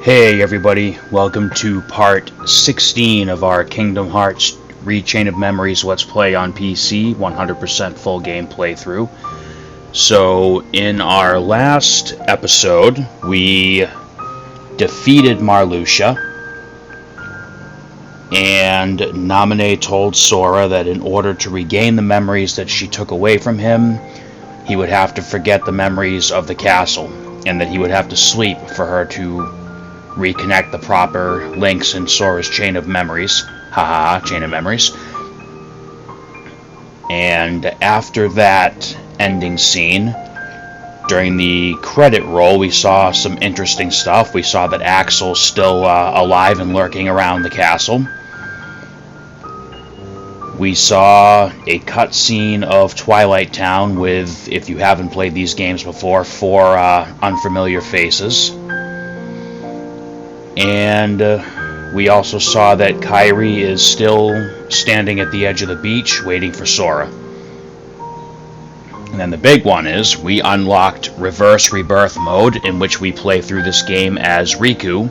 Hey everybody, welcome to part 16 of our Kingdom Hearts Rechain of Memories Let's Play on PC, 100% full game playthrough. So, in our last episode, we defeated Marluxia, and Naminé told Sora that in order to regain the memories that she took away from him, he would have to forget the memories of the castle, and that he would have to sleep for her to reconnect the proper links in Sora's chain of memories. Haha, chain of memories. And after that ending scene, during the credit roll, we saw some interesting stuff. We saw that Axel's still alive and lurking around the castle. We saw a cutscene of Twilight Town with, if you haven't played these games before, 4 unfamiliar faces. And we also saw that Kairi is still standing at the edge of the beach waiting for Sora. And then the big one is we unlocked Reverse Rebirth mode, in which we play through this game as Riku.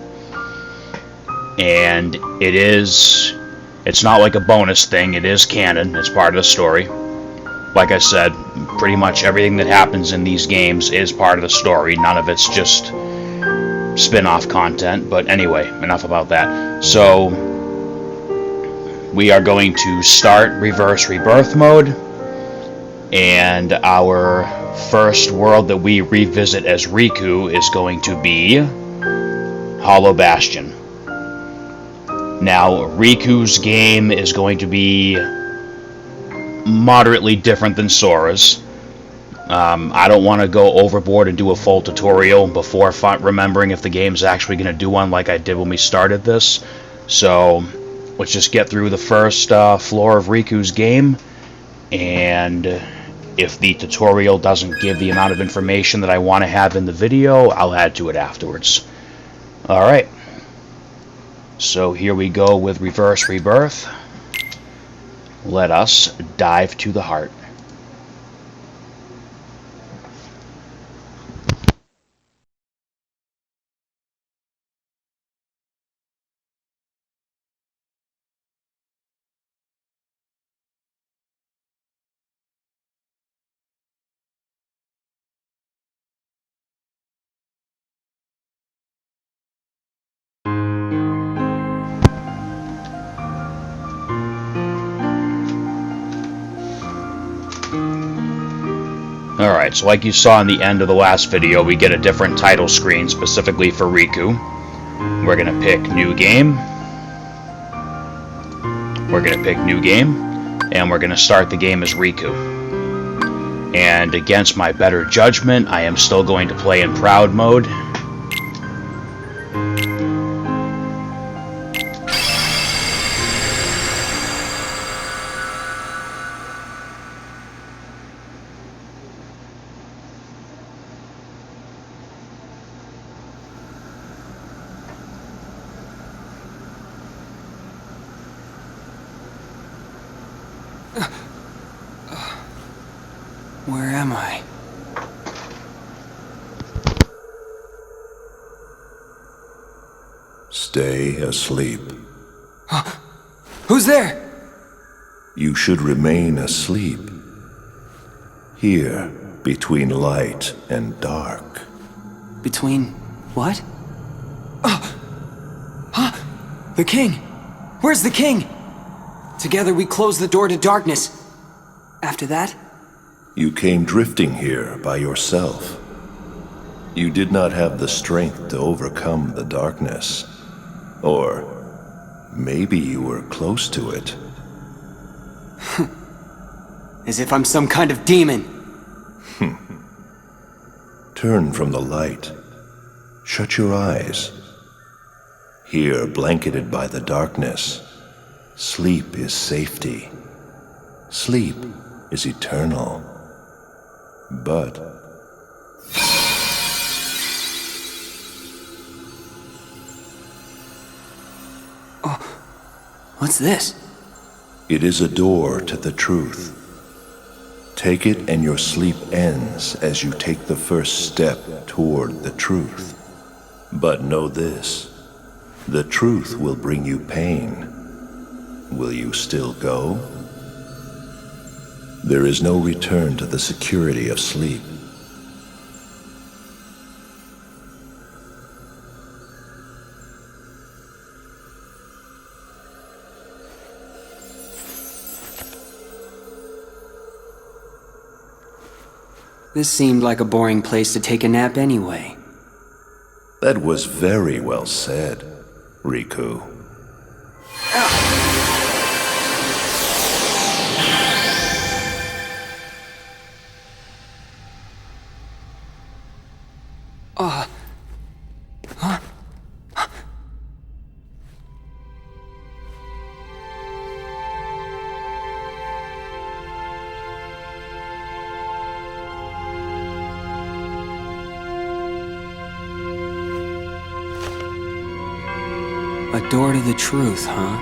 And it's not like a bonus thing, it is canon, it's part of the story. Like I said, pretty much everything that happens in these games is part of the story, none of it's just spin-off content, but anyway, enough about that. So, we are going to start Reverse Rebirth mode, and our first world that we revisit as Riku is going to be Hollow Bastion. Now, Riku's game is going to be moderately different than Sora's. I don't want to go overboard and do a full tutorial before remembering if the game's actually going to do one like I did when we started this. So, let's just get through the first floor of Riku's game, and if the tutorial doesn't give the amount of information that I want to have in the video, I'll add to it afterwards. Alright. So here we go with Reverse Rebirth. Let us dive to the heart. Alright, so like you saw in the end of the last video, we get a different title screen specifically for Riku. We're going to pick New Game. We're going to pick New Game, and we're going to start the game as Riku. And against my better judgment, I am still going to play in Proud mode. Where am I? Stay asleep. Huh? Who's there? You should remain asleep. Here, between light and dark. Between what? Oh! Huh? The king! Where's the king? Together we close the door to darkness. After that? You came drifting here by yourself. You did not have the strength to overcome the darkness. Or maybe you were close to it. As if I'm some kind of demon. Turn from the light. Shut your eyes. Here, blanketed by the darkness, sleep is safety. Sleep is eternal. But oh, what's this? it is a door to the truth. Take it and your sleep ends as you take the first step toward the truth. But know this, the truth will bring you pain. Will you still go? There is no return to the security of sleep. This seemed like a boring place to take a nap anyway. That was very well said, Riku. A door to the truth, huh?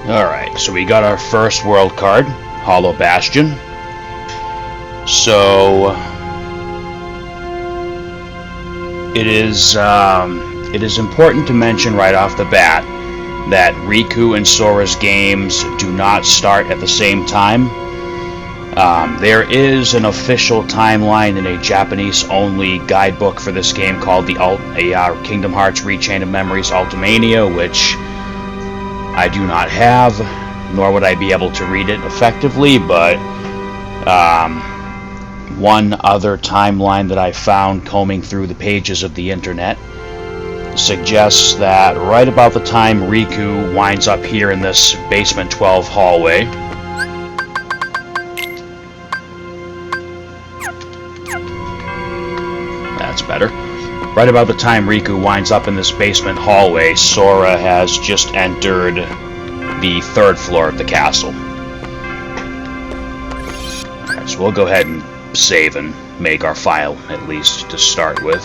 Alright, so we got our first world card, Hollow Bastion. So it is important to mention right off the bat that Riku and Sora's games do not start at the same time. There is an official timeline in a Japanese-only guidebook for this game called the Kingdom Hearts Rechain of Memories Ultimania, which I do not have, nor would I be able to read it effectively, but one other timeline that I found combing through the pages of the internet suggests that right about the time Riku winds up here in this basement 12 hallway, that's better. Right about the time Riku winds up in this basement hallway, Sora has just entered the 3rd floor of the castle. Alright, so we'll go ahead and save and make our file, at least to start with.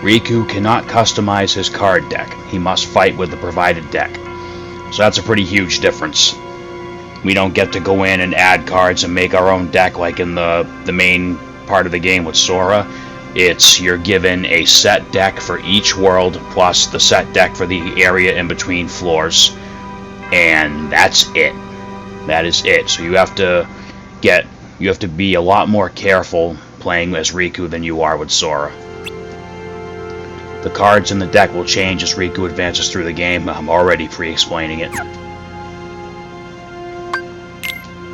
Riku cannot customize his card deck. He must fight with the provided deck. So that's a pretty huge difference. We don't get to go in and add cards and make our own deck like in the main part of the game with Sora. It's you're given a set deck for each world plus the set deck for the area in between floors. And that's it. That is it. So you have to be a lot more careful playing as Riku than you are with Sora. The cards in the deck will change as Riku advances through the game. I'm already pre-explaining it.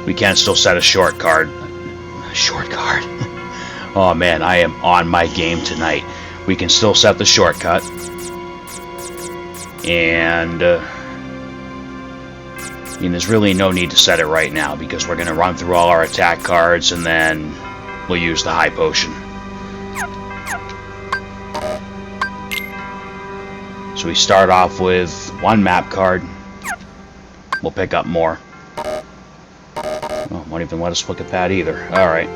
We can still set a short card. Short card? Oh man, I am on my game tonight. We can still set the shortcut. And I mean, there's really no need to set it right now because we're going to run through all our attack cards and then we'll use the high potion. So we start off with one map card. We'll pick up more. Oh, won't even let us look at that either. Alright.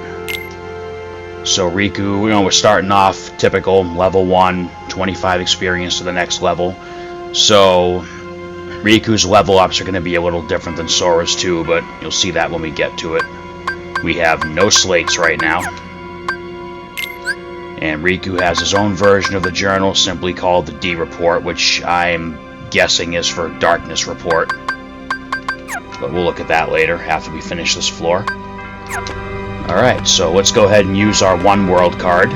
So Riku, we're starting off typical level 1, 25 experience to the next level. So Riku's level ups are going to be a little different than Sora's too, but you'll see that when we get to it. We have no slates right now. And Riku has his own version of the journal, simply called the D Report, which I'm guessing is for Darkness Report. But we'll look at that later, after we finish this floor. Alright, so let's go ahead and use our one world card.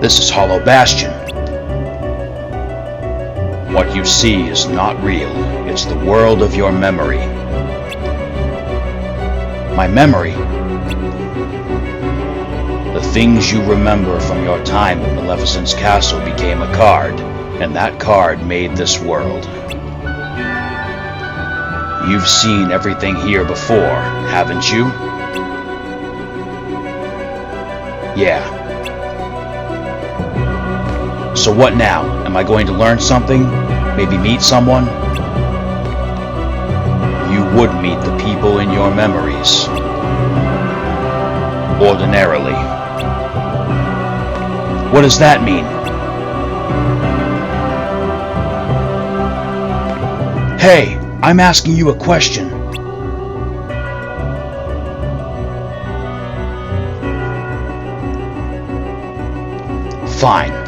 This is Hollow Bastion. What you see is not real. It's the world of your memory. My memory? The things you remember from your time at Maleficent's castle became a card, and that card made this world. You've seen everything here before, haven't you? Yeah. So what now? Am I going to learn something? Maybe meet someone? You would meet the people in your memories. Ordinarily. What does that mean? Hey, I'm asking you a question. Fine.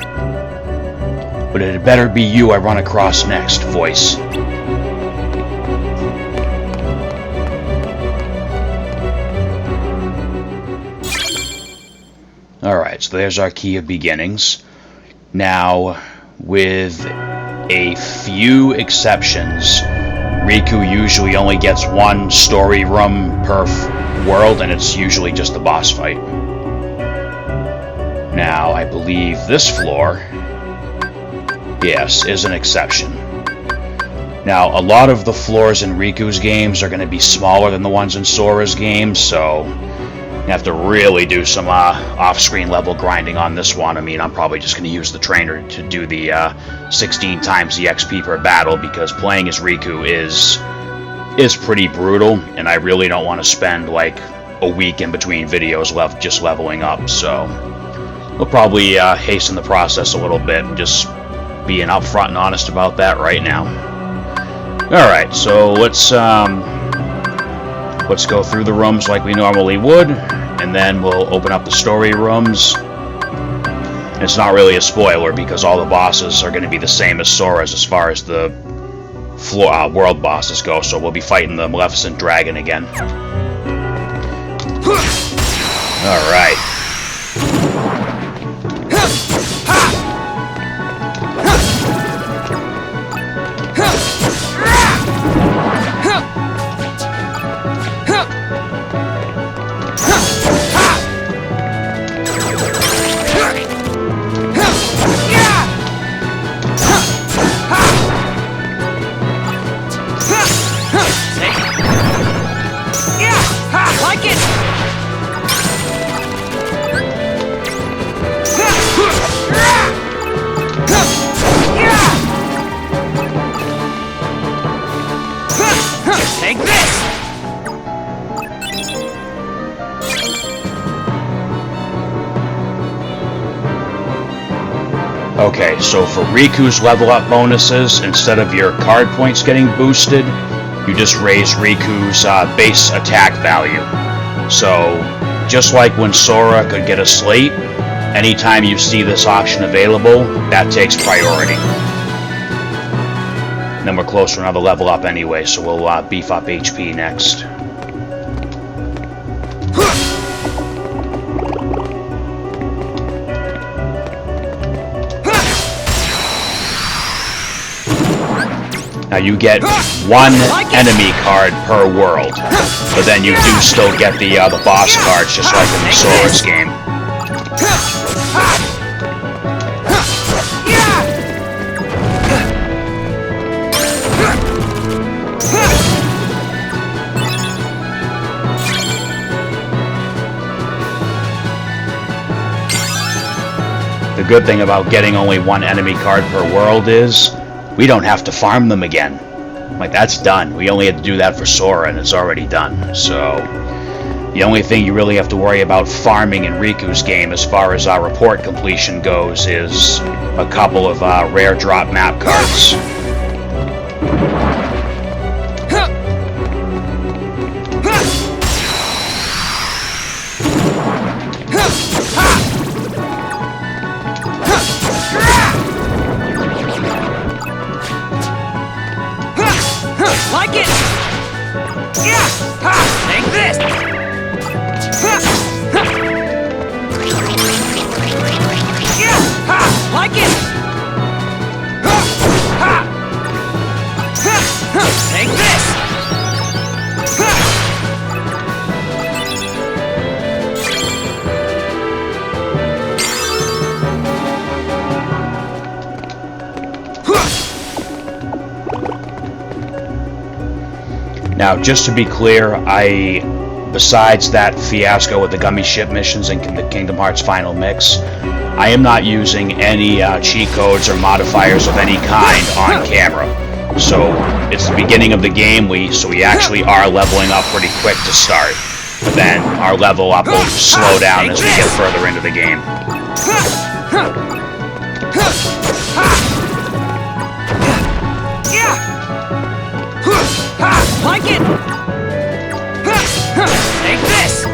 But it had better be you I run across next, voice. Alright, so there's our key of beginnings. Now, with a few exceptions, Riku usually only gets one story room per world, and it's usually just the boss fight. Now, I believe this floor, yes, is an exception. Now, a lot of the floors in Riku's games are going to be smaller than the ones in Sora's games, so you have to really do some off-screen level grinding on this one. I mean, I'm probably just going to use the trainer to do the 16 times the XP per battle, because playing as Riku is pretty brutal, and I really don't want to spend like a week in between videos just leveling up, so we'll probably hasten the process a little bit and just being upfront and honest about that right now. Alright, so let's go through the rooms like we normally would, and then we'll open up the story rooms. It's not really a spoiler because all the bosses are going to be the same as Sora's as far as the world bosses go, so we'll be fighting the Maleficent dragon again. Alright. Okay, so for Riku's level up bonuses, instead of your card points getting boosted, you just raise Riku's base attack value. So, just like when Sora could get a slate, anytime you see this option available, that takes priority. And then we're close to another level up anyway, so we'll beef up HP next. Now you get one enemy card per world, but then you do still get the boss cards, just like in the Sora's game. The good thing about getting only one enemy card per world is we don't have to farm them again. Like, that's done. We only had to do that for Sora, and it's already done. So, the only thing you really have to worry about farming in Riku's game as far as our report completion goes is a couple of rare drop map cards. Like it! Yeah! Ha! Take this! Ha! Ha! Yeah! Now, just to be clear, besides that fiasco with the gummy ship missions and the Kingdom Hearts Final Mix, I am not using any cheat codes or modifiers of any kind on camera. So it's the beginning of the game, so we actually are leveling up pretty quick to start. But then our level up will slow down as we get further into the game. Like it! Take this!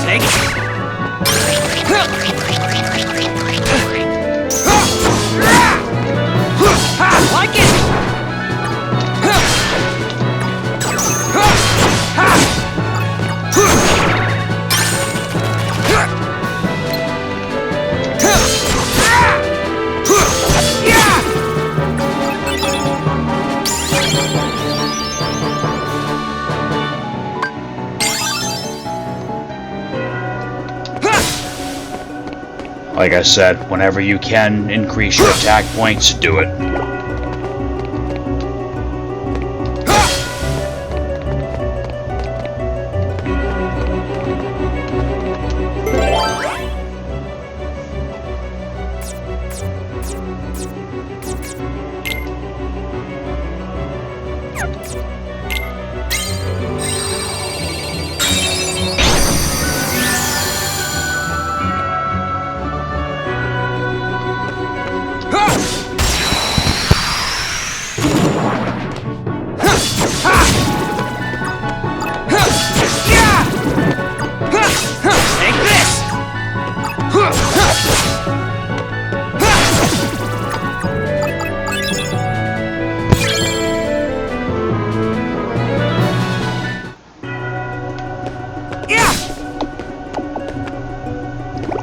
Like it! Take it! Like it! Like I said, whenever you can increase your attack points, do it.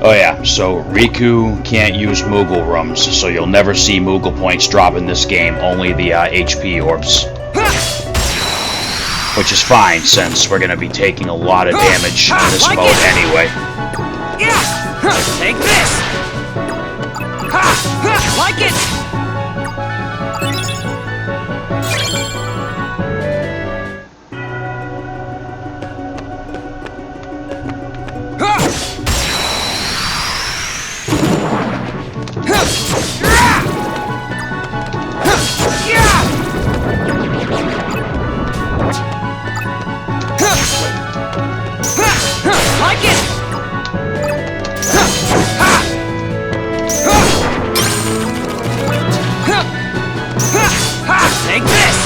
Oh yeah, so Riku can't use Moogle rooms, so you'll never see Moogle points drop in this game, only the HP orbs. Which is fine, since we're gonna be taking a lot of damage in this mode anyway. Take this! Like it! Like it! Take this!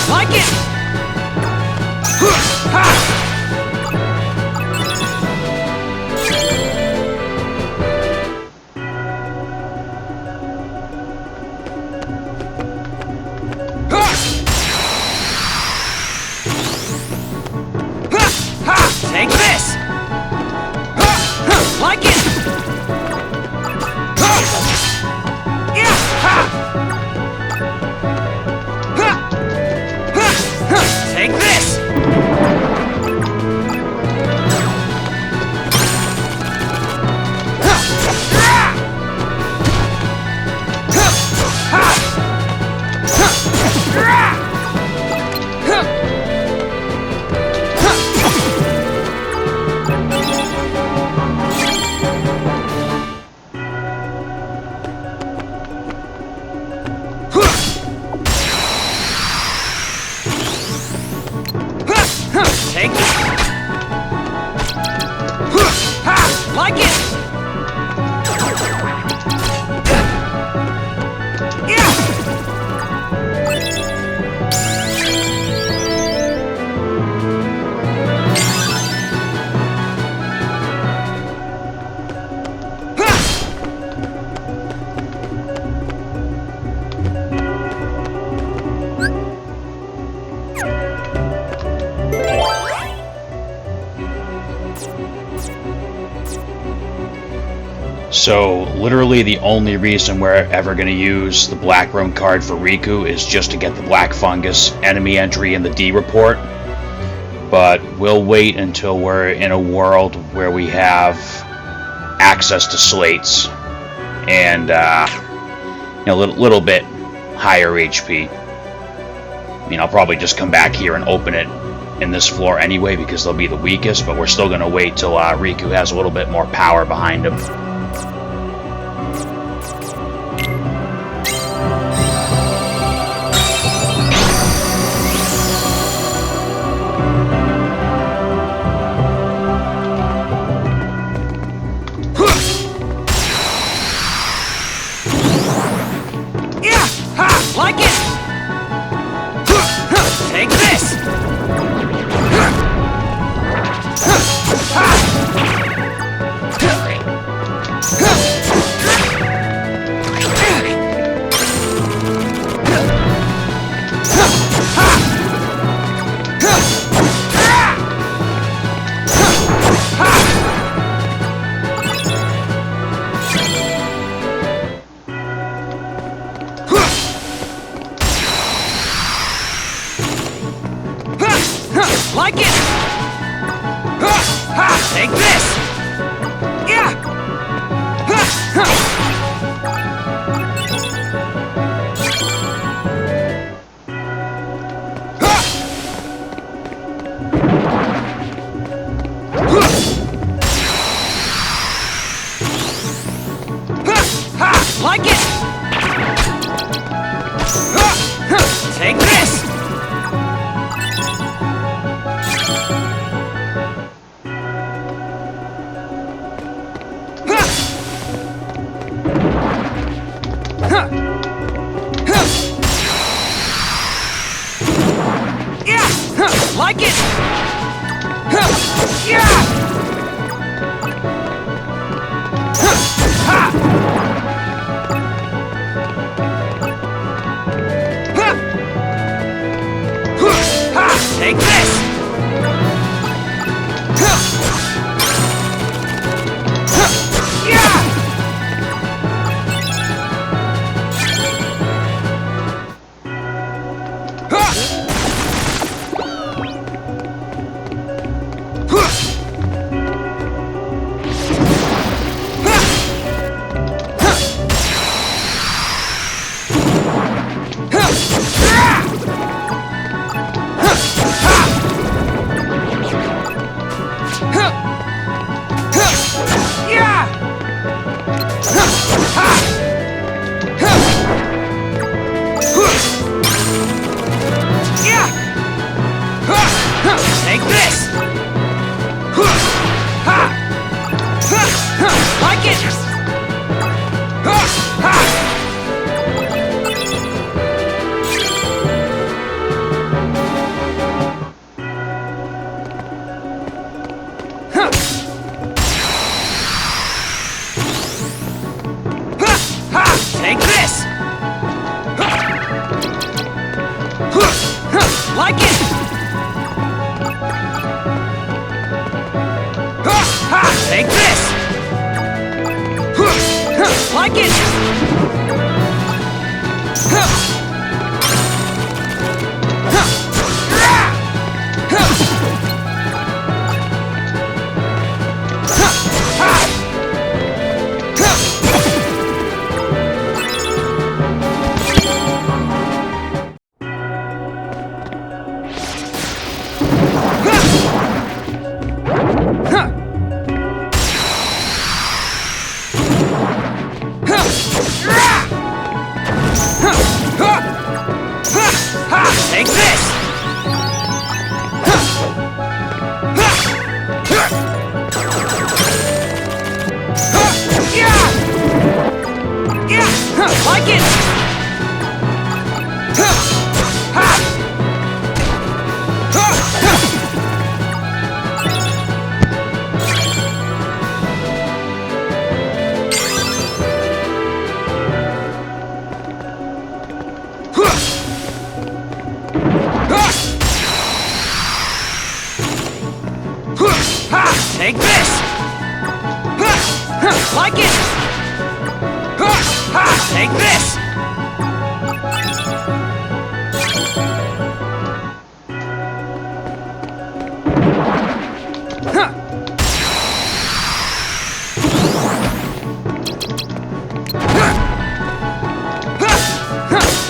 Like it! Take this! Like it! Take this! So, literally the only reason we're ever going to use the Black Room card for Riku is just to get the Black Fungus enemy entry in the D report. But we'll wait until we're in a world where we have access to slates and a little bit higher HP. I mean, I'll probably just come back here and open it in this floor anyway because they'll be the weakest, but we're still going to wait till Riku has a little bit more power behind him. Like it! Take this! Like it! Take this! Yeah! Like it! Take this! Like it! Yeah! Take this! Yeah! Take this! Like it! Take this! Like it! Take this! Like it! Huh! Take this! Like it! Take this!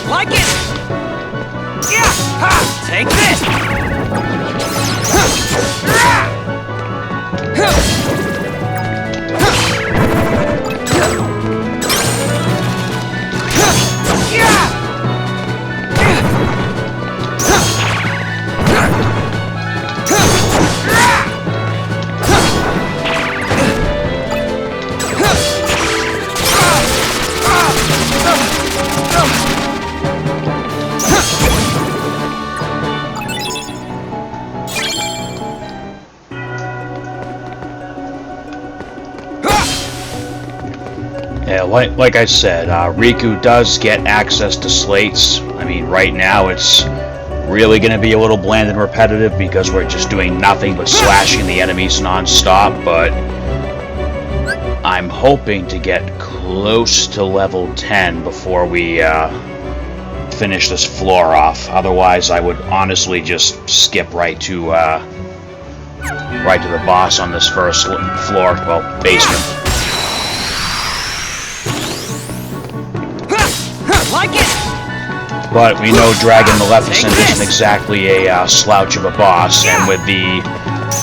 Like it! Yeah! Take this! Yeah, like I said, Riku does get access to slates. I mean, right now it's really going to be a little bland and repetitive because we're just doing nothing but slashing the enemies non-stop, but I'm hoping to get close to level 10 before we finish this floor off. Otherwise, I would honestly just skip right to the boss on this first floor, well, basement. Like it! But we know Dragon Maleficent isn't exactly a slouch of a boss, and with the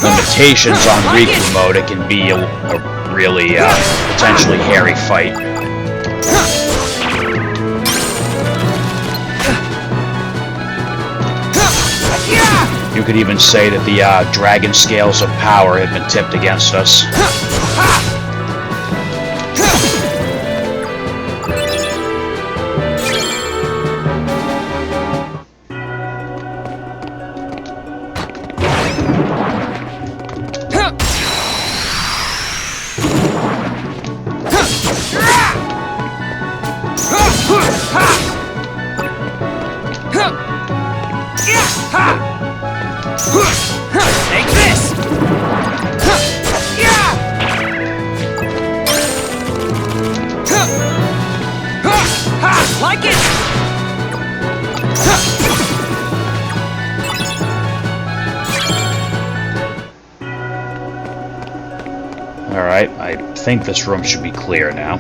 limitations on Riku mode, it can be a really potentially hairy fight. You could even say that the dragon scales of power have been tipped against us. Take this! Like it! Alright, I think this room should be clear now.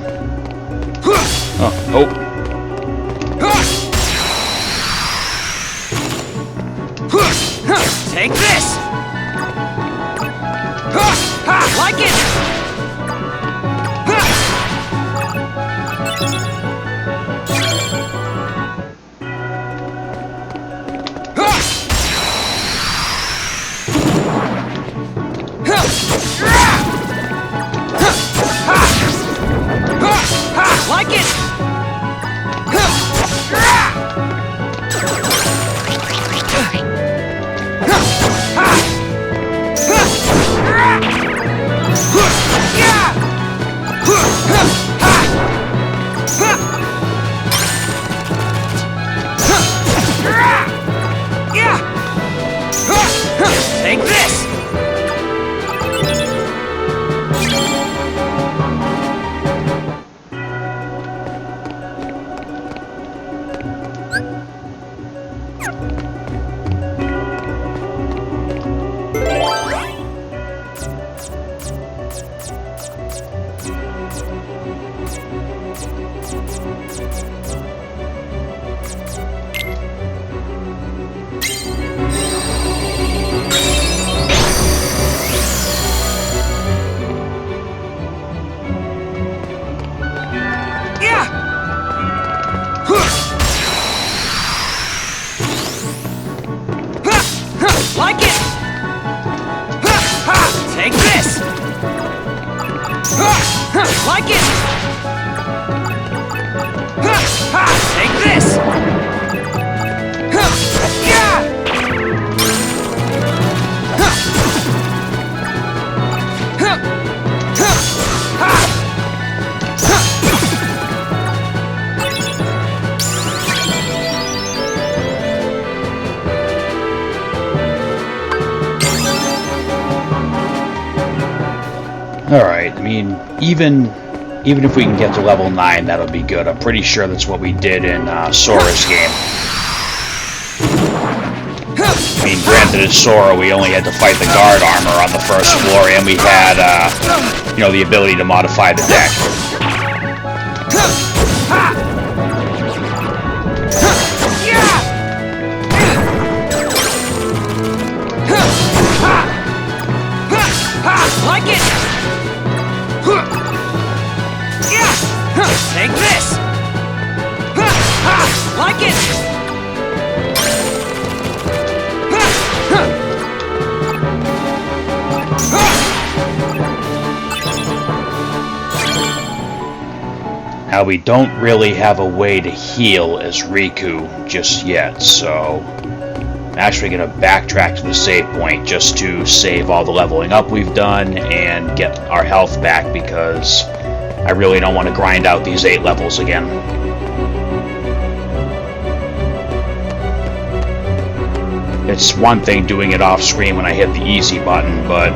Oh. Take this! Like it! Like it! Take this! Alright, I mean, even if we can get to level 9, that'll be good. I'm pretty sure that's what we did in Sora's game. I mean, granted, in Sora, we only had to fight the guard armor on the first floor, and we had, you know, the ability to modify the deck. Like it! Take this! Like it! Now, we don't really have a way to heal as Riku just yet, so I'm actually going to backtrack to the save point just to save all the leveling up we've done and get our health back, because I really don't want to grind out these 8 levels again. It's one thing doing it off screen when I hit the easy button, but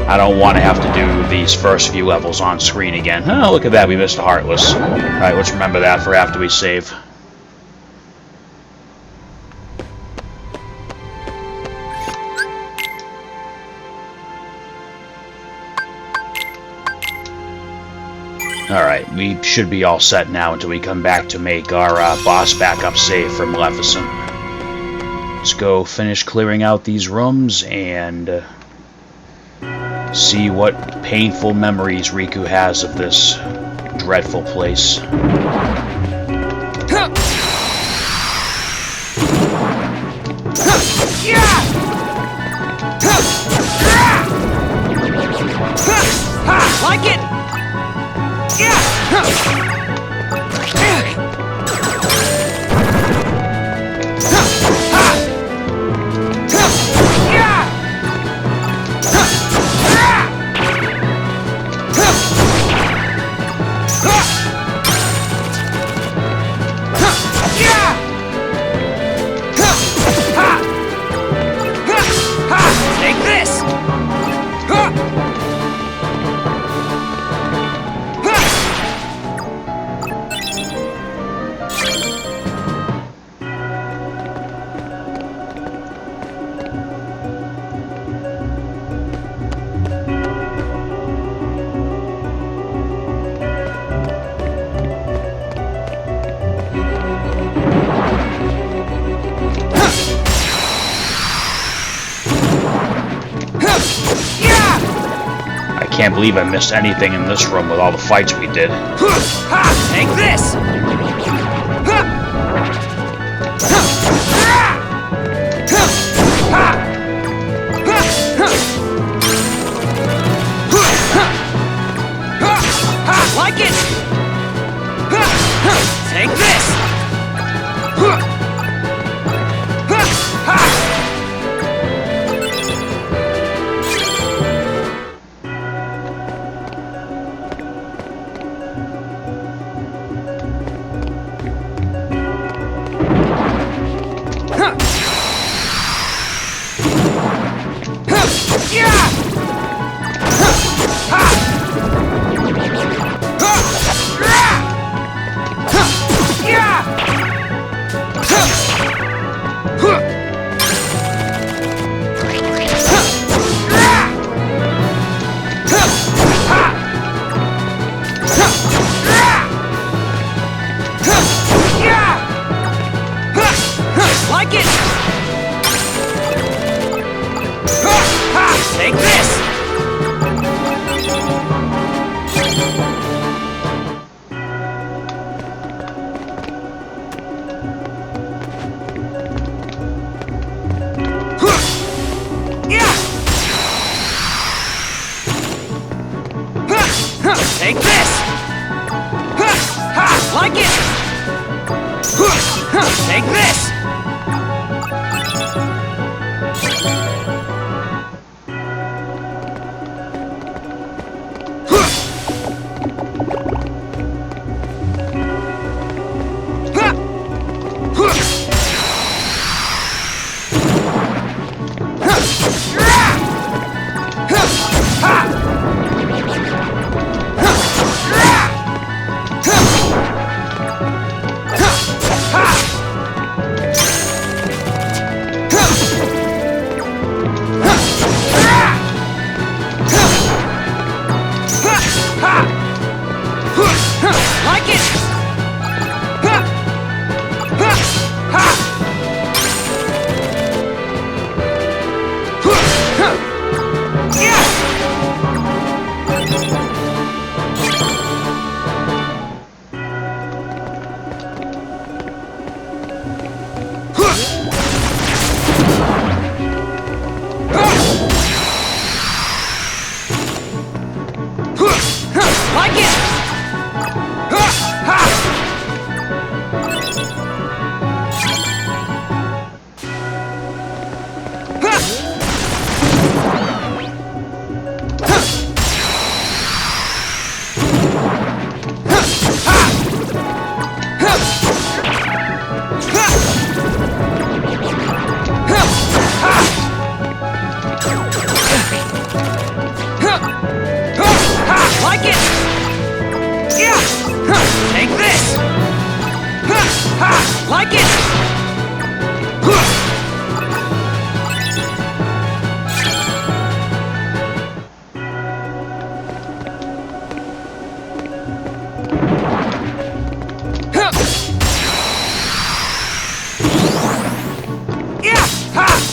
I don't want to have to do these first few levels on screen again. Oh, look at that, we missed a Heartless. Alright, let's remember that for after we save. Alright, we should be all set now until we come back to make our boss backup save for Maleficent. Let's go finish clearing out these rooms and see what painful memories Riku has of this dreadful place. Like it! Take this! I can't believe I missed anything in this room with all the fights we did. Take this! Like it! Take this! Like it! Take this! Take this! Like it! Take this! Take this! Like it!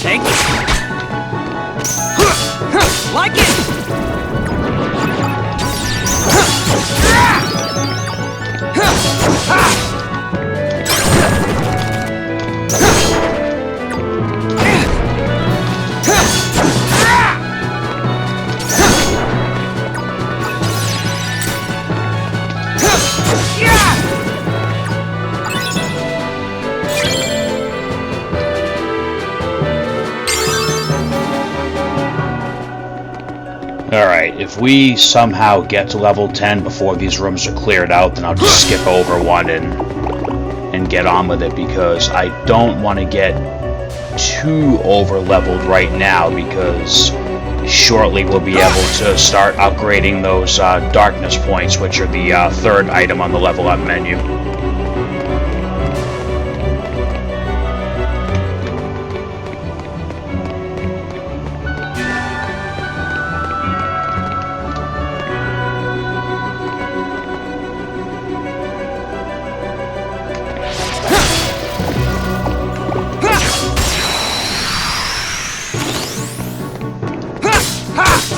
Take it! Like it! Alright, if we somehow get to level 10 before these rooms are cleared out, then I'll just skip over one and get on with it, because I don't want to get too over-leveled right now, because shortly we'll be able to start upgrading those darkness points, which are the third item on the level up menu.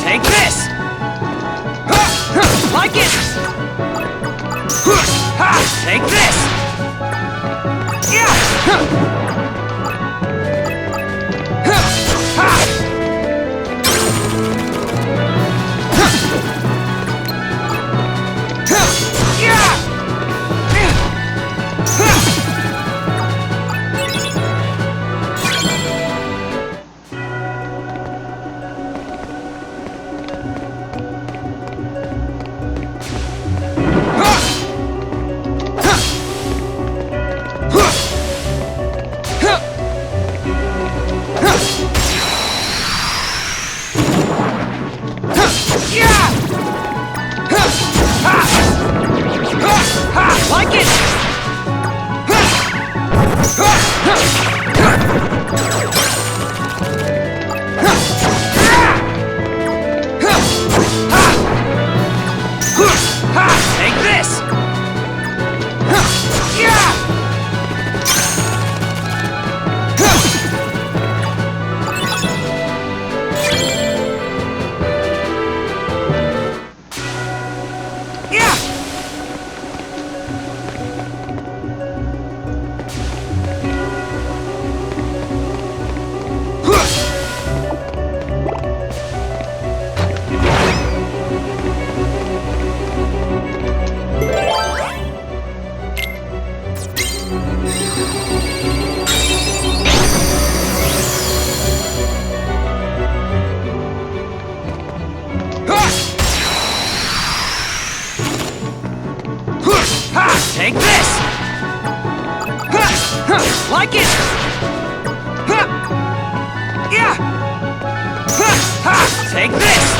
Take this! Like it! Take this! Like it! Take this! Take this! Like it! Take this!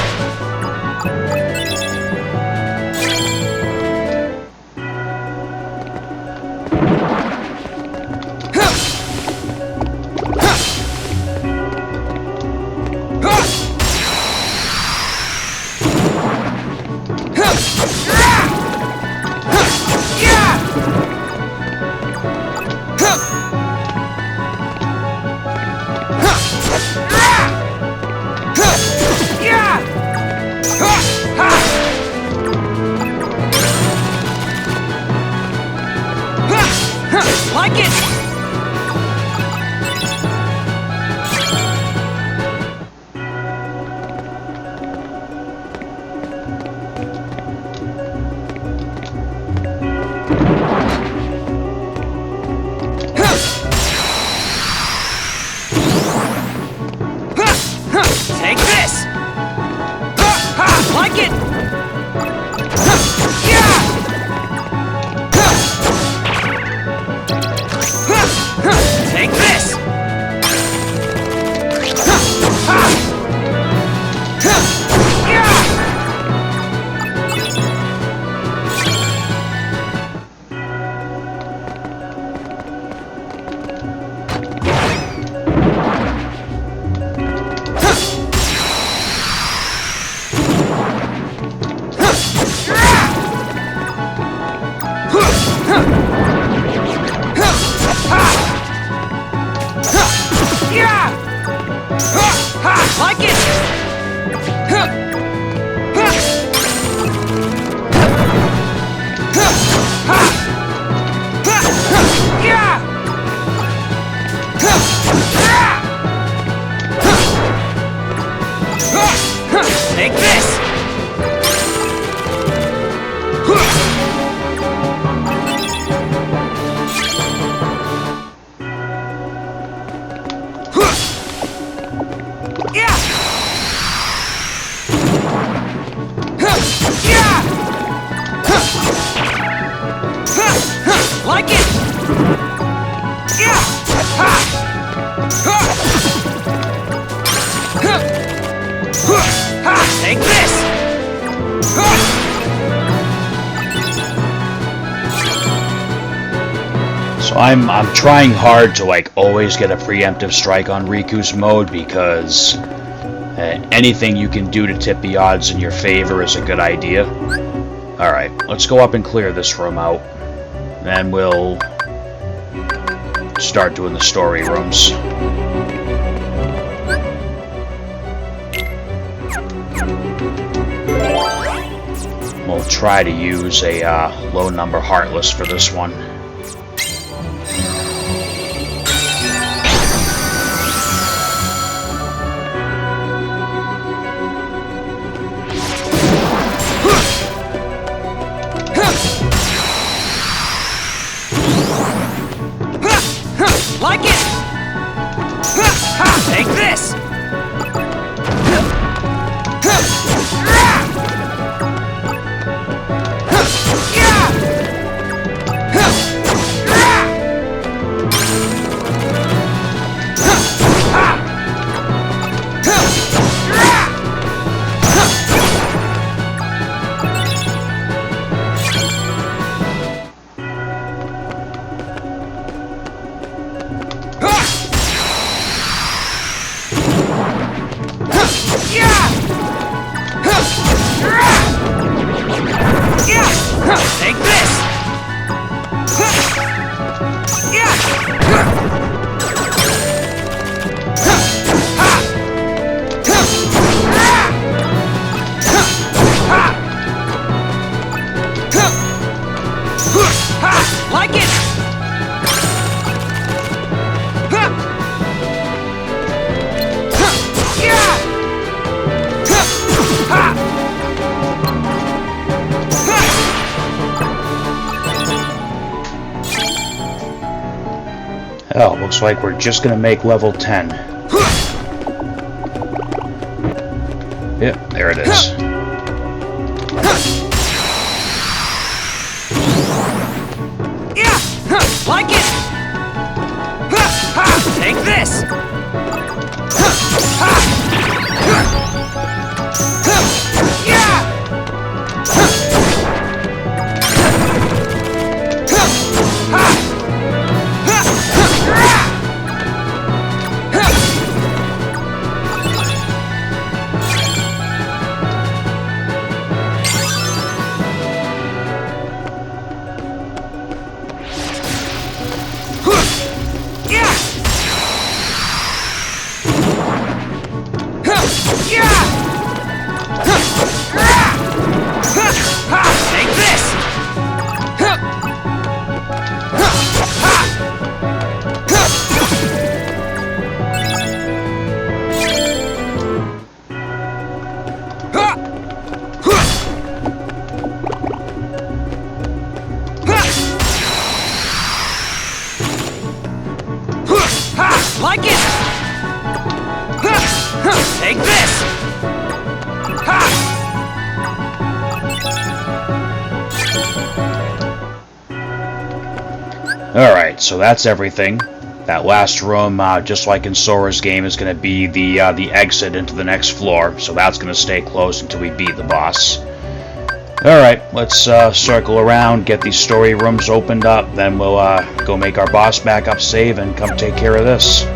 Like it! Take this! Like it! Take this! Like it! Take this! So I'm trying hard to like always get a preemptive strike on Riku's mode because anything you can do to tip the odds in your favor is a good idea. Alright, let's go up and clear this room out. Then we'll start doing the story rooms. We'll try to use a low number Heartless for this one. Like it! Take this! Take this! Like it! Oh, looks like we're just gonna make level 10. Yep, there it is. Like it! Take this! Take this! Like it! Take this! Alright, so that's everything. That last room, just like in Sora's game, is going to be the exit into the next floor, so that's going to stay closed until we beat the boss. Alright, let's circle around, get these story rooms opened up, then we'll go make our boss backup save and come take care of this.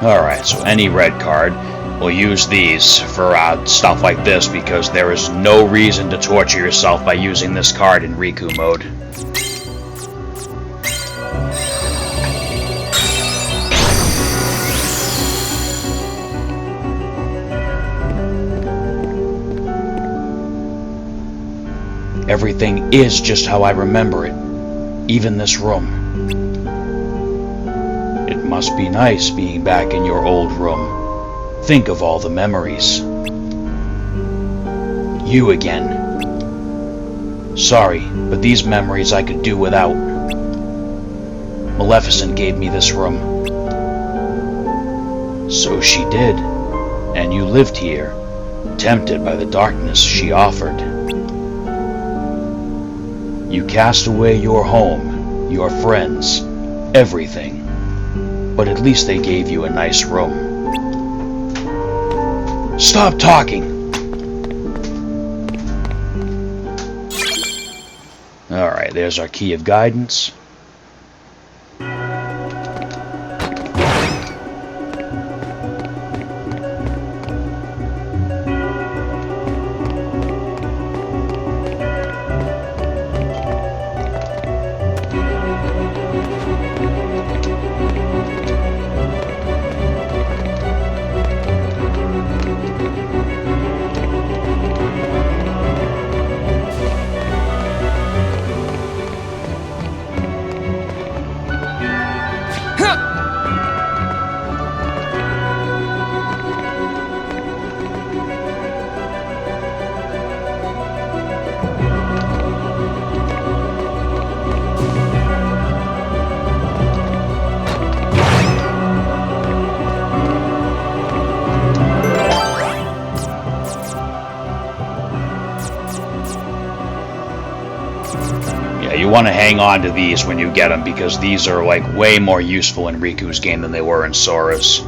Alright, so any red card, we'll use these for stuff like this because there is no reason to torture yourself by using this card in Riku mode. Everything is just how I remember it, even this room. It must be nice being back in your old room. Think of all the memories. You again. Sorry, but these memories I could do without. Maleficent gave me this room. So she did, and you lived here, tempted by the darkness she offered. You cast away your home, your friends, everything, but at least they gave you a nice room. Stop talking! Alright, there's our key of guidance. You want to hang on to these when you get them, because these are like way more useful in Riku's game than they were in Sora's.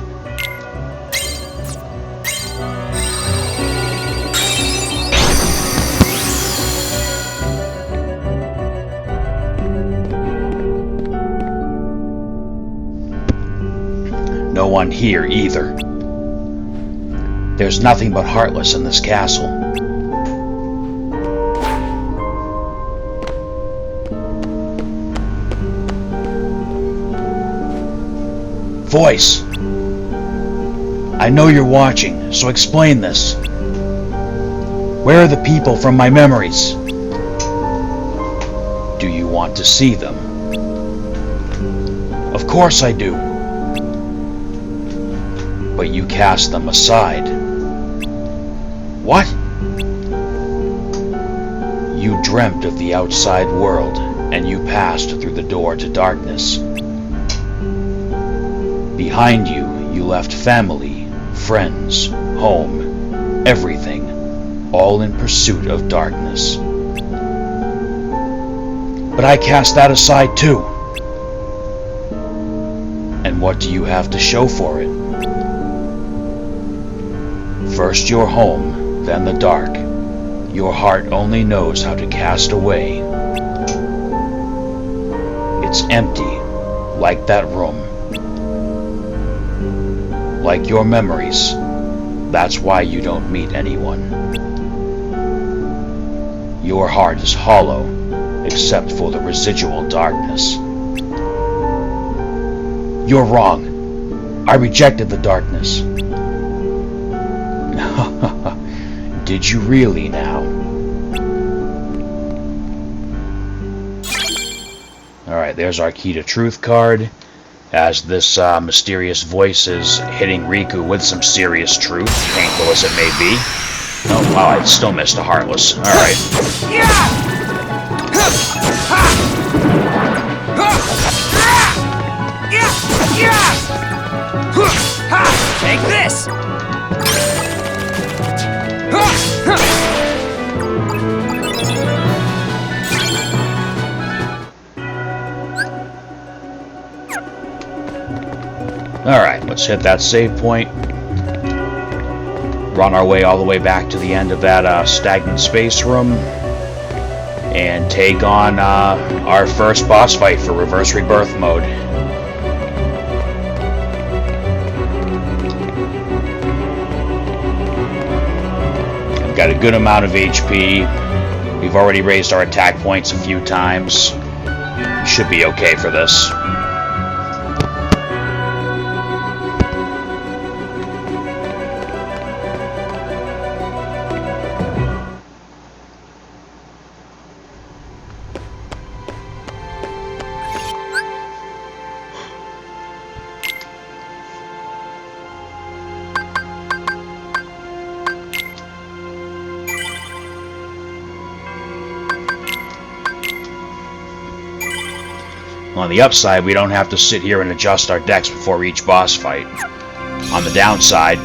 No one here either. There's nothing but Heartless in this castle. Voice! I know you're watching, so explain this. Where are the people from my memories? Do you want to see them? Of course I do. But you cast them aside. What? You dreamt of the outside world, and you passed through the door to darkness. Behind you, you left family, friends, home, everything, all in pursuit of darkness. But I cast that aside too. And what do you have to show for it? First your home, then the dark. Your heart only knows how to cast away. It's empty, like that room. Like your memories. That's why you don't meet anyone. Your heart is hollow, except for the residual darkness. You're wrong. I rejected the darkness. Did you really now? Alright, there's our Key to Truth card. As this mysterious voice is hitting Riku with some serious truth, painful as it may be. Oh wow, I still missed a Heartless. Alright. Take this! Alright, let's hit that save point. Run our way all the way back to the end of that stagnant space room. And take on our first boss fight for Reverse Rebirth mode. I've got a good amount of HP. We've already raised our attack points a few times. Should be okay for this. On the upside, we don't have to sit here and adjust our decks before each boss fight. On the downside,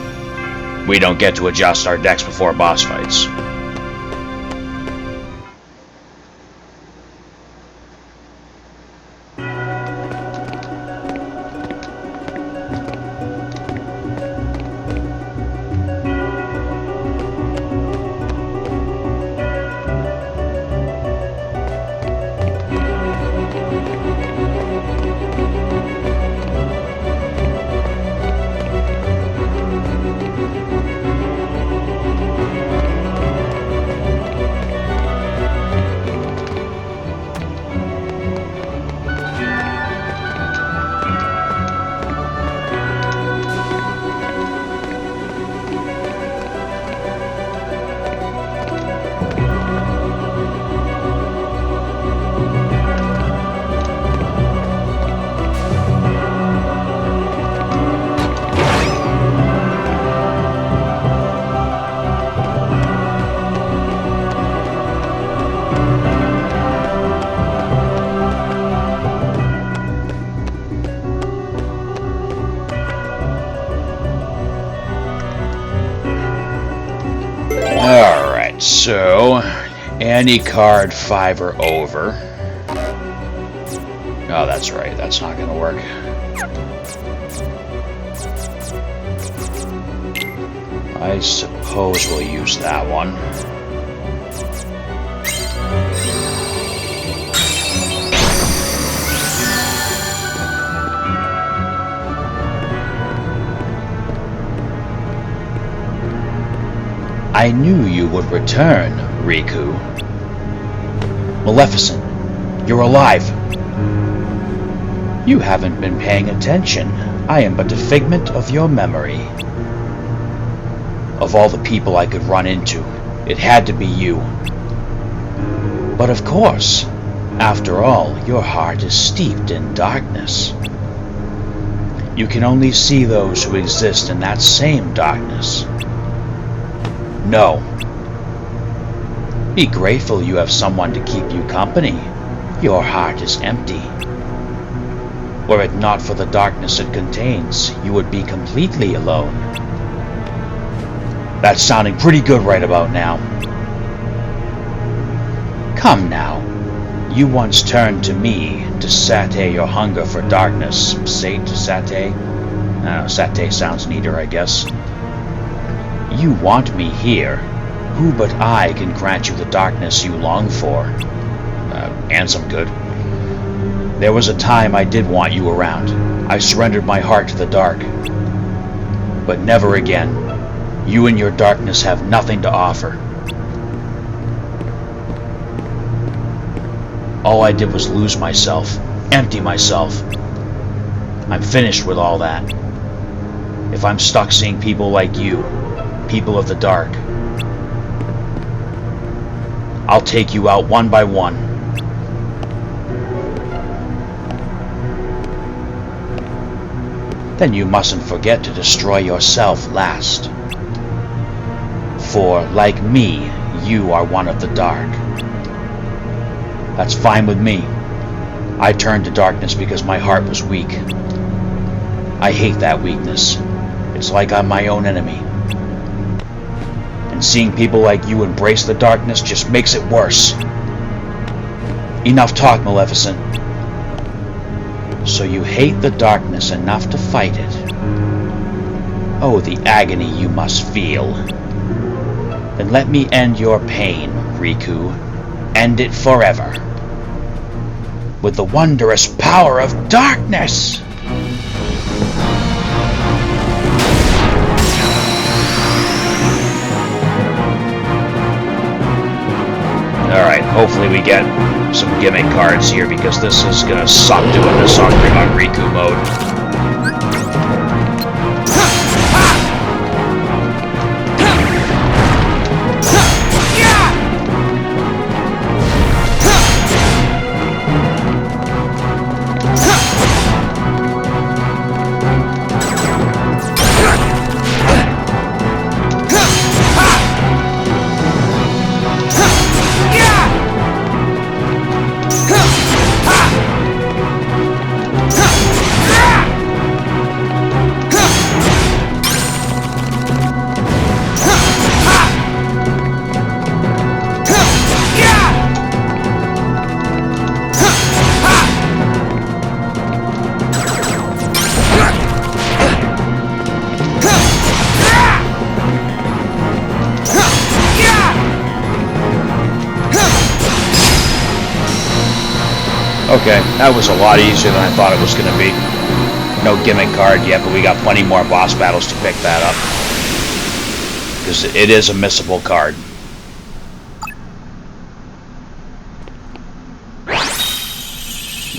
we don't get to adjust our decks before boss fights. Alright, so any card 5 or over. Oh, that's right, that's not gonna work. I suppose we'll use that one. I knew you would return, Riku. Maleficent, you're alive. You haven't been paying attention. I am but a figment of your memory. Of all the people I could run into, it had to be you. But of course, after all, your heart is steeped in darkness. You can only see those who exist in that same darkness. No. Be grateful you have someone to keep you company. Your heart is empty. Were it not for the darkness it contains, you would be completely alone. That's sounding pretty good right about now. Come now. You once turned to me to sate your hunger for darkness. Sate? Sate sounds neater, I guess. You want me here. Who but I can grant you the darkness you long for? Ansem could. There was a time I did want you around. I surrendered my heart to the dark. But never again. You and your darkness have nothing to offer. All I did was lose myself, empty myself. I'm finished with all that. If I'm stuck seeing people like you, people of the dark, I'll take you out one by one. Then you mustn't forget to destroy yourself last. For, like me, you are one of the dark. That's fine with me. I turned to darkness because my heart was weak. I hate that weakness. It's like I'm my own enemy. And seeing people like you embrace the darkness just makes it worse. Enough talk, Maleficent. So you hate the darkness enough to fight it. Oh, the agony you must feel. Then let me end your pain, Riku. End it forever. With the wondrous power of darkness! Alright, hopefully we get some gimmick cards here, because this is gonna suck doing this on Riku mode. Okay, that was a lot easier than I thought it was going to be. No gimmick card yet, but we got plenty more boss battles to pick that up. Because it is a missable card.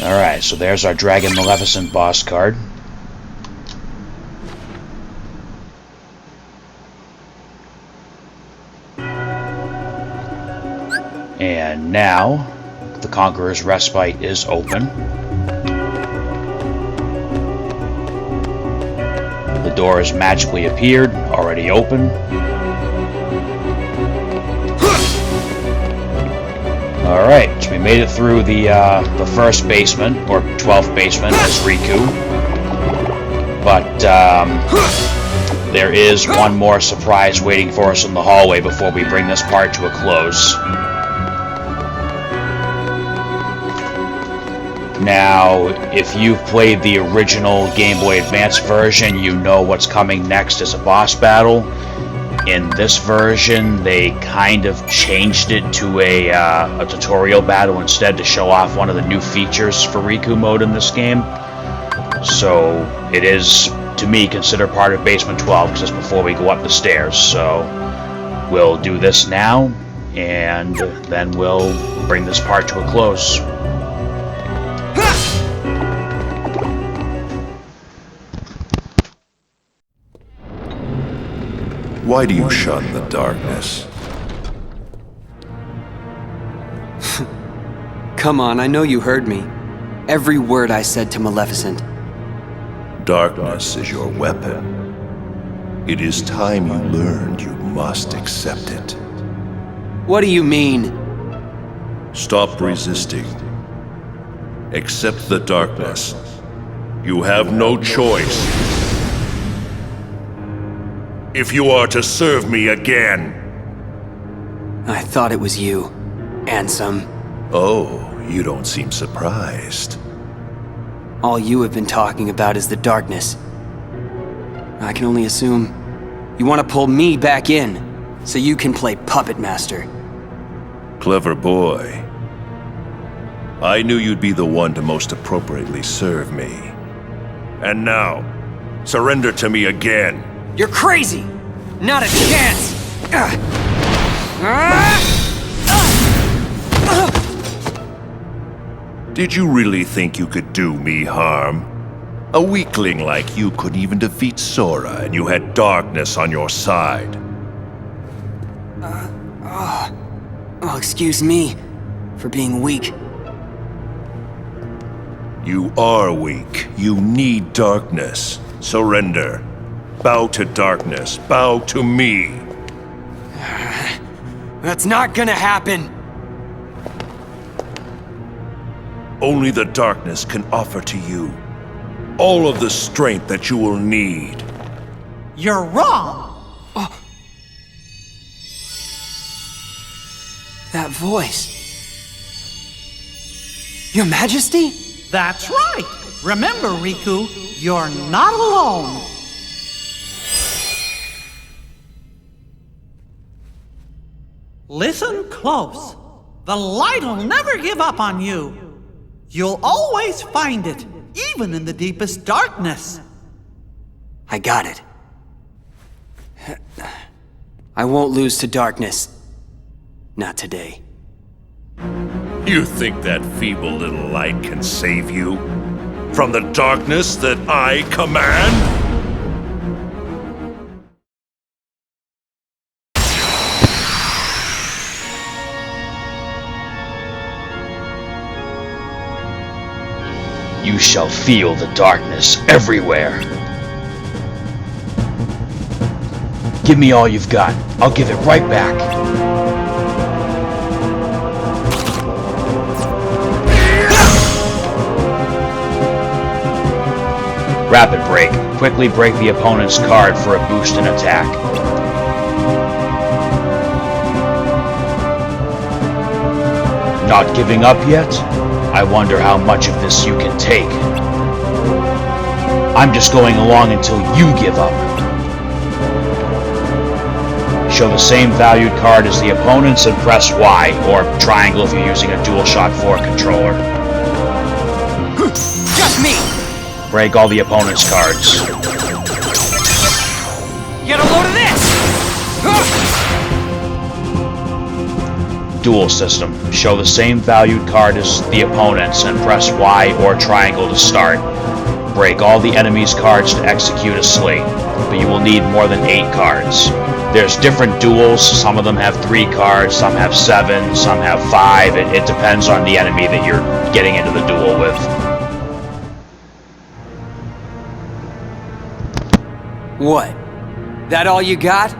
Alright, so there's our Dragon Maleficent boss card. And now, the Conqueror's Respite is open. The door has magically appeared, already open. Alright, so we made it through the first basement, or 12th basement as Riku. But there is one more surprise waiting for us in the hallway before we bring this part to a close. Now, if you've played the original Game Boy Advance version, you know what's coming next is a boss battle. In this version, they kind of changed it to a tutorial battle instead to show off one of the new features for Riku mode in this game. So, it is, to me, considered part of Basement 12, because it's before we go up the stairs. So, we'll do this now, and then we'll bring this part to a close. Why do you shun the darkness? Come on, I know you heard me. Every word I said to Maleficent. Darkness is your weapon. It is time you learned you must accept it. What do you mean? Stop resisting. Accept the darkness. You have no choice. If you are to serve me again. I thought it was you, Ansem. Oh, you don't seem surprised. All you have been talking about is the darkness. I can only assume you want to pull me back in, so you can play Puppet Master. Clever boy. I knew you'd be the one to most appropriately serve me. And now, surrender to me again. You're crazy! Not a chance! Did you really think you could do me harm? A weakling like you couldn't even defeat Sora, and you had darkness on your side. Oh, excuse me for being weak. You are weak. You need darkness. Surrender. Bow to darkness. Bow to me. That's not gonna happen! Only the darkness can offer to you all of the strength that you will need. You're wrong! That voice. Your Majesty? That's right! Remember, Riku, you're not alone! Listen close. The light'll never give up on you. You'll always find it, even in the deepest darkness. I got it. I won't lose to darkness. Not today. You think that feeble little light can save you from the darkness that I command? You shall feel the darkness everywhere. Give me all you've got. I'll give it right back. Rapid Break. Quickly break the opponent's card for a boost in attack. Not giving up yet? I wonder how much of this you can take. I'm just going along until you give up. Show the same valued card as the opponent's and press Y, or triangle if you're using a DualShock 4 controller. Just me! Break all the opponent's cards. Get a load of this! Duel system. Show the same valued card as the opponent's and press Y or triangle to start. Break all the enemy's cards to execute a slate, but you will need more than 8 cards. There's different duels. Some of them have 3 cards, some have 7, some have 5. It depends on the enemy that you're getting into the duel with. What? That all you got?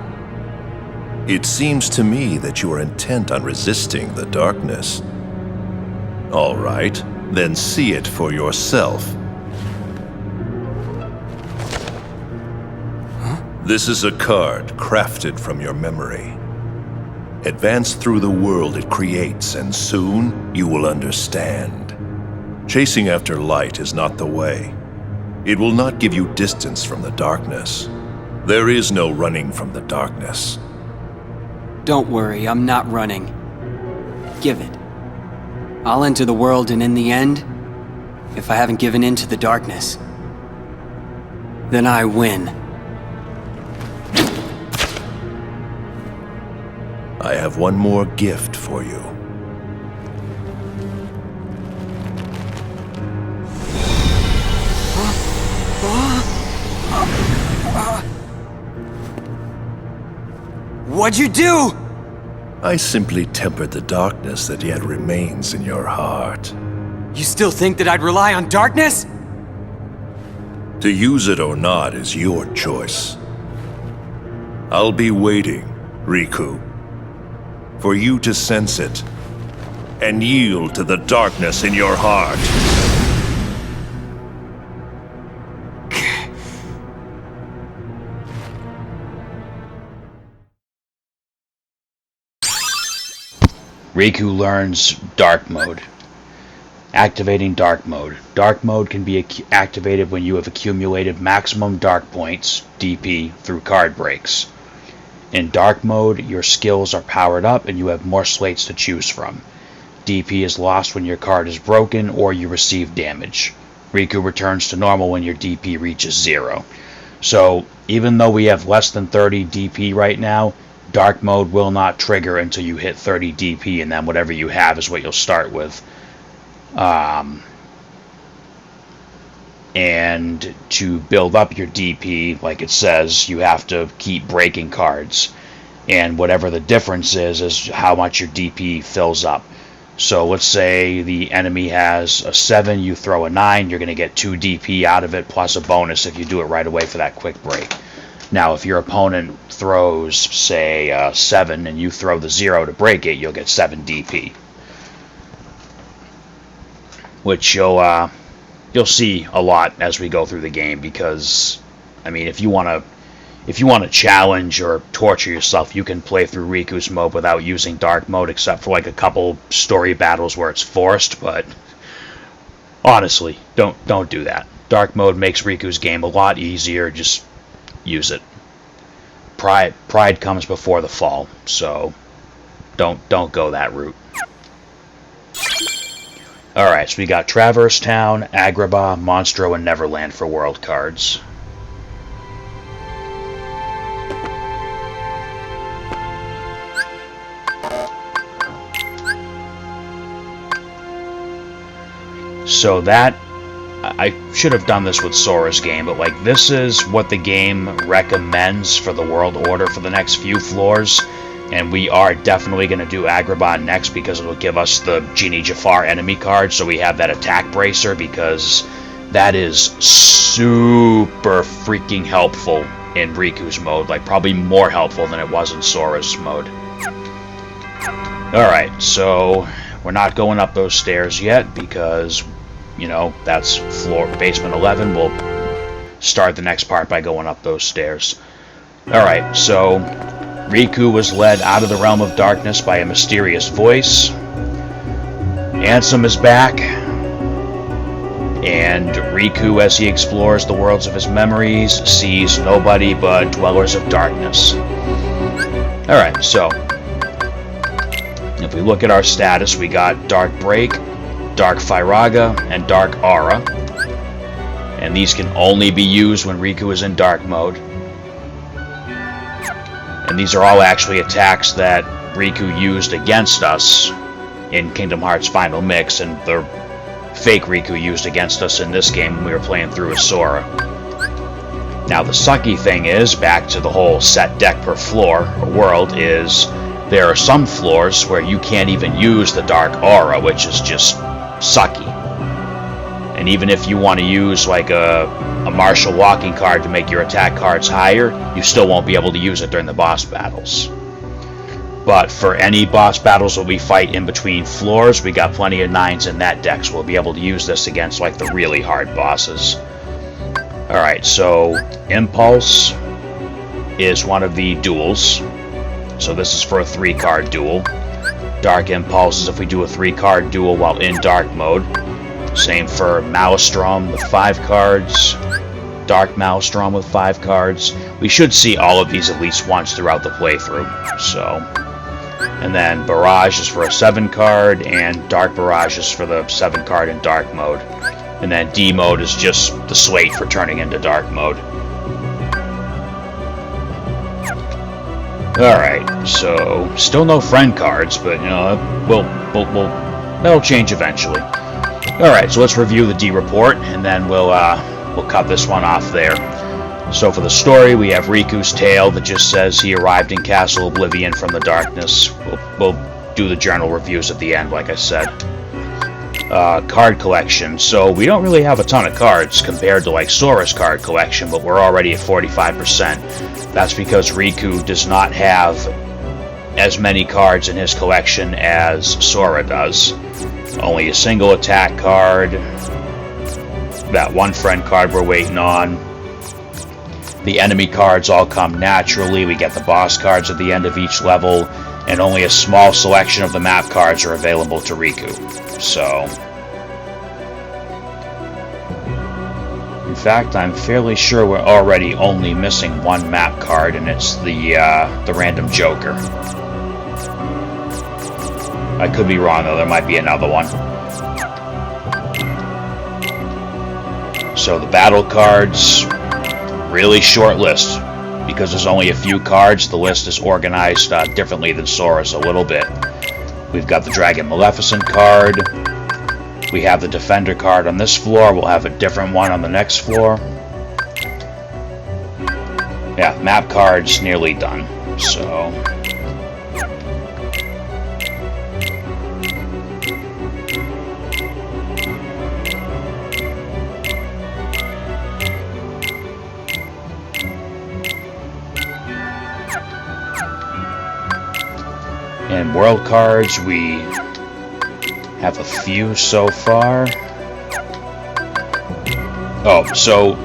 It seems to me that you are intent on resisting the darkness. All right, then see it for yourself. This is a card crafted from your memory. Advance through the world it creates, and soon you will understand. Chasing after light is not the way. It will not give you distance from the darkness. There is no running from the darkness. Don't worry, I'm not running. Give it. I'll enter the world, and in the end, if I haven't given in to the darkness, then I win. I have one more gift for you. What'd you do? I simply tempered the darkness that yet remains in your heart. You still think that I'd rely on darkness? To use it or not is your choice. I'll be waiting, Riku, for you to sense it and yield to the darkness in your heart. Riku learns Dark Mode. Activating Dark Mode. Dark Mode can be activated when you have accumulated maximum Dark Points, DP, through card breaks. In Dark Mode, your skills are powered up and you have more slates to choose from. DP is lost when your card is broken or you receive damage. Riku returns to normal when your DP reaches 0. So, even though we have less than 30 DP right now, Dark Mode will not trigger until you hit 30 DP, and then whatever you have is what you'll start with. And to build up your DP, like it says, you have to keep breaking cards. And whatever the difference is how much your DP fills up. So let's say the enemy has a 7, you throw a 9, you're going to get 2 DP out of it, plus a bonus if you do it right away for that quick break. Now, if your opponent throws, say, 7, and you throw the 0 to break it, you'll get 7 DP. Which you'll see a lot as we go through the game, because, I mean, if you want to challenge or torture yourself, you can play through Riku's mode without using Dark Mode, except for like a couple story battles where it's forced. But honestly, don't do that. Dark Mode makes Riku's game a lot easier. Just use it. Pride comes before the fall, so don't go that route. Alright, so we got Traverse Town, Agrabah, Monstro, and Neverland for world cards. So that, I should have done this with Sora's game, but like this is what the game recommends for the world order for the next few floors. And we are definitely going to do Agrabah next because it will give us the Genie Jafar enemy card, so we have that attack bracer, because that is super freaking helpful in Riku's mode, like probably more helpful than it was in Sora's mode. Alright, so we're not going up those stairs yet because, you know, that's basement 11. We'll start the next part by going up those stairs. Alright, so Riku was led out of the realm of darkness by a mysterious voice. Ansem is back. And Riku, as he explores the worlds of his memories, sees nobody but dwellers of darkness. Alright, so if we look at our status, we got Dark Break, Dark Firaga, and Dark Aura. And these can only be used when Riku is in dark mode. And these are all actually attacks that Riku used against us in Kingdom Hearts Final Mix, and the fake Riku used against us in this game when we were playing through as Sora. Now the sucky thing is, back to the whole set deck per floor, or world, is there are some floors where you can't even use the Dark Aura, which is just sucky. And even if you want to use like a martial walking card to make your attack cards higher, you still won't be able to use it during the boss battles. But for any boss battles that we fight in between floors, we got plenty of 9s in that deck, so we'll be able to use this against like the really hard bosses. Alright, so Impulse is one of the duels. So this is for a 3-card duel. Dark Impulse is if we do a 3-card duel while in dark mode. Same for Maelstrom with 5 cards. Dark Maelstrom with 5 cards. We should see all of these at least once throughout the playthrough. So, and then Barrage is for a 7-card, and Dark Barrage is for the 7-card in dark mode. And then D mode is just the slate for turning into dark mode. Alright, so still no friend cards, but you know, that'll change eventually. Alright, so let's review the D report, and then we'll cut this one off there. So for the story, we have Riku's tale that just says he arrived in Castle Oblivion from the darkness. We'll do the journal reviews at the end, like I said. Card collection. So we don't really have a ton of cards compared to like Sora's card collection, but we're already at 45%. That's because Riku does not have as many cards in his collection as Sora does. Only a single attack card, that one friend card we're waiting on. The enemy cards all come naturally. We get the boss cards at the end of each level, and only a small selection of the map cards are available to Riku. So, in fact, I'm fairly sure we're already only missing one map card, and it's the random Joker. I could be wrong, though. There might be another one. So the battle cards, really short list. Because there's only a few cards, the list is organized differently than Sora's a little bit. We've got the Dragon Maleficent card. We have the Defender card on this floor. We'll have a different one on the next floor. Yeah, map card's nearly done. So, and world cards, we have a few so far. Oh, so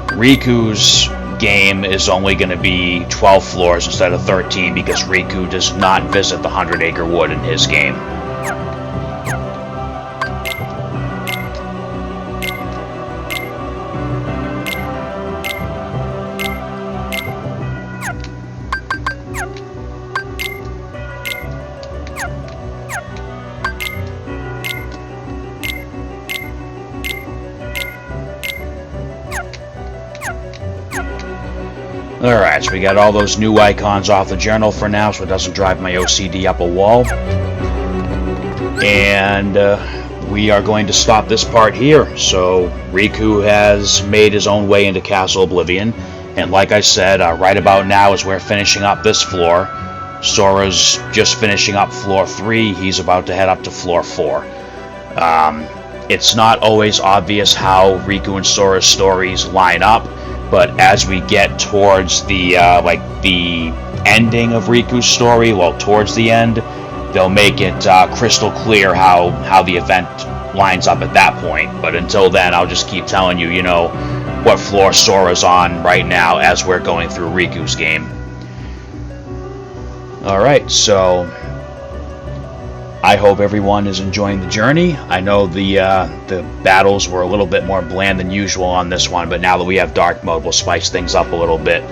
Riku's game is only going to be 12 floors instead of 13 because Riku does not visit the 100 Acre Wood in his game. Alright, so we got all those new icons off the journal for now, so it doesn't drive my OCD up a wall. And we are going to stop this part here. So Riku has made his own way into Castle Oblivion, and like I said, right about now as we're finishing up this floor, Sora's just finishing up floor 3, he's about to head up to floor 4. It's not always obvious how Riku and Sora's stories line up, but as we get towards the the ending of Riku's story, well, towards the end, they'll make it crystal clear how the event lines up at that point. But until then, I'll just keep telling you, you know, what floor Sora's on right now as we're going through Riku's game. Alright, so I hope everyone is enjoying the journey. I know the battles were a little bit more bland than usual on this one, but now that we have dark mode, we'll spice things up a little bit.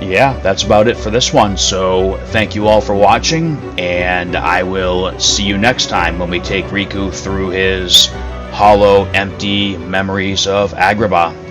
yeah, that's about it for this one. So thank you all for watching, and I will see you next time when we take Riku through his hollow, empty memories of Agrabah.